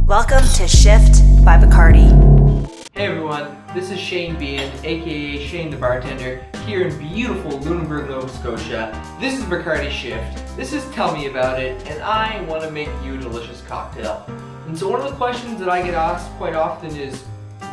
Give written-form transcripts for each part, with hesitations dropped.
Welcome to Shift by Bacardi. Hey everyone, this is Shane Beehan, aka Shane the Bartender, here in beautiful Lunenburg, Nova Scotia. This is Bacardi Shift. This is Tell Me About It, and I want to make you a delicious cocktail. And so one of the questions that I get asked quite often is,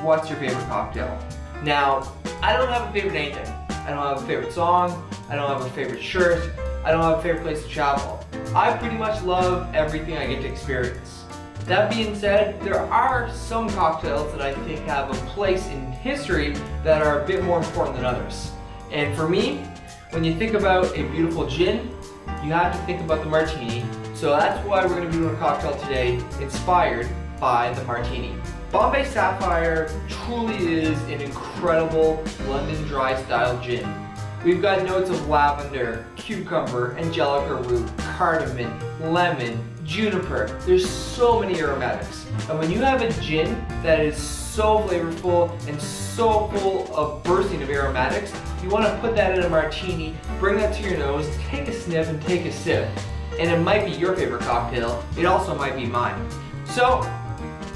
what's your favorite cocktail? Now, I don't have a favorite anything. I don't have a favorite song, I don't have a favorite shirt, I don't have a favorite place to travel. I pretty much love everything I get to experience. That being said, there are some cocktails that I think have a place in history that are a bit more important than others. And for me, when you think about a beautiful gin, you have to think about the martini. So that's why we're going to be doing a cocktail today inspired by the martini. Bombay Sapphire truly is an incredible London dry style gin. We've got notes of lavender, cucumber, angelica root, cardamom, lemon, juniper. There's so many aromatics. And when you have a gin that is so flavorful and so full of bursting of aromatics, you want to put that in a martini, bring that to your nose, take a sniff and take a sip. And it might be your favorite cocktail. It also might be mine. So,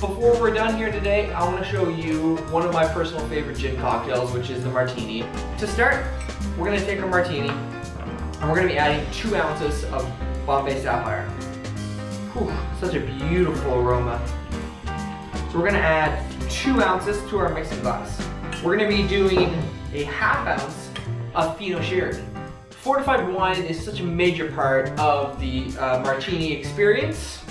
before we're done here today, I want to show you one of my personal favorite gin cocktails, which is the martini. To start, we're going to take our martini and we're going to be adding 2 ounces of Bombay Sapphire. Whew, such a beautiful aroma. So we're going to add 2 ounces to our mixing glass. We're going to be doing a ½ ounce of Fino Sherry. Fortified wine is such a major part of the martini experience.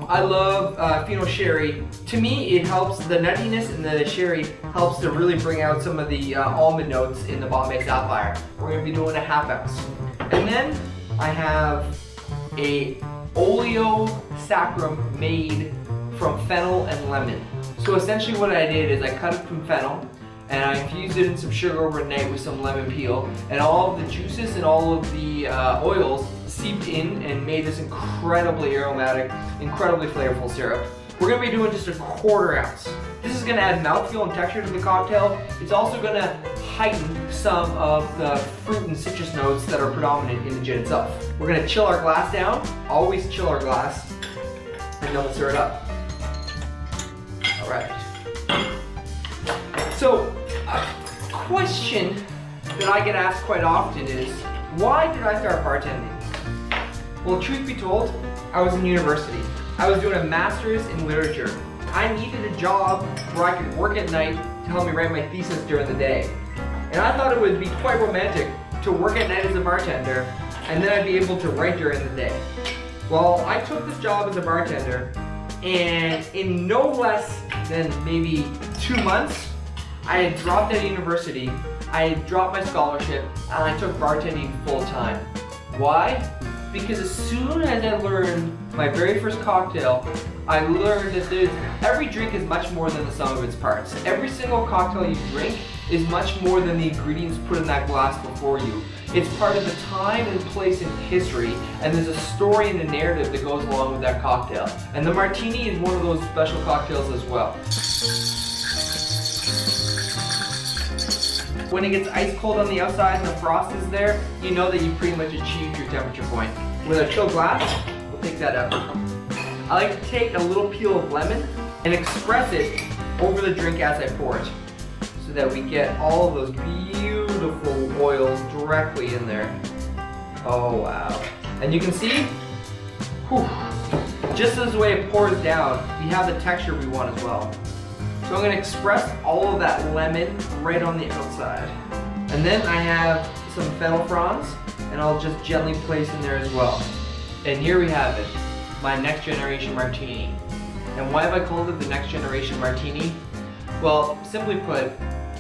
I love Fino Sherry. To me, it helps, the nuttiness in the sherry helps to really bring out some of the almond notes in the Bombay Sapphire. We're going to be doing a ½ ounce. And then I have a Oleo Saccharum made from fennel and lemon. So essentially what I did is I cut it from fennel and I infused it in some sugar overnight with some lemon peel, and all of the juices and all of the oils seeped in and made this incredibly aromatic, incredibly flavorful syrup. We're going to be doing just a ½ ounce. This is going to add mouthfeel and texture to the cocktail. It's also going to heighten some of the fruit and citrus notes that are predominant in the gin itself. We're going to chill our glass down, always chill our glass, and then we'll stir it up. Alright. So, a question that I get asked quite often is, why did I start bartending? Well, truth be told, I was in university. I was doing a master's in literature. I needed a job where I could work at night to help me write my thesis during the day. And I thought it would be quite romantic to work at night as a bartender, and then I'd be able to write during the day. Well, I took this job as a bartender, and in no less than maybe 2 months, I had dropped out of university, I had dropped my scholarship, and I took bartending full time. Why? Because as soon as I learned my very first cocktail, I learned that every drink is much more than the sum of its parts. Every single cocktail you drink is much more than the ingredients put in that glass before you. It's part of the time and place in history, and there's a story and a narrative that goes along with that cocktail. And the martini is one of those special cocktails as well. When it gets ice cold on the outside and the frost is there, you know that you pretty much achieved your temperature point. With a chilled glass, we'll take that out. I like to take a little peel of lemon and express it over the drink as I pour it, so that we get all of those beautiful oils directly in there. Oh wow. And you can see, whew, just as the way it pours down, we have the texture we want as well. So I'm going to express all of that lemon right on the outside. And then I have some fennel fronds, and I'll just gently place in there as well. And here we have it, my Next Generation Martini. And why have I called it the Next Generation Martini? Well, simply put,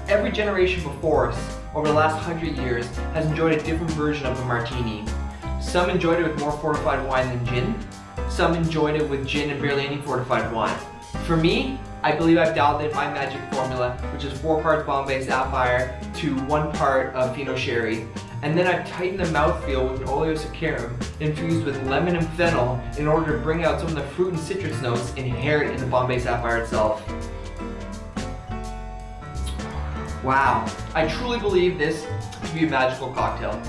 every generation before us, over the last 100 years, has enjoyed a different version of the martini. Some enjoyed it with more fortified wine than gin. Some enjoyed it with gin and barely any fortified wine. For me, I believe I've dialed in my magic formula, which is 4 parts Bombay Sapphire to 1 part of Fino Sherry. And then I've tightened the mouthfeel with an Oleo Saccharum infused with lemon and fennel in order to bring out some of the fruit and citrus notes inherent in the Bombay Sapphire itself. Wow, I truly believe this to be a magical cocktail.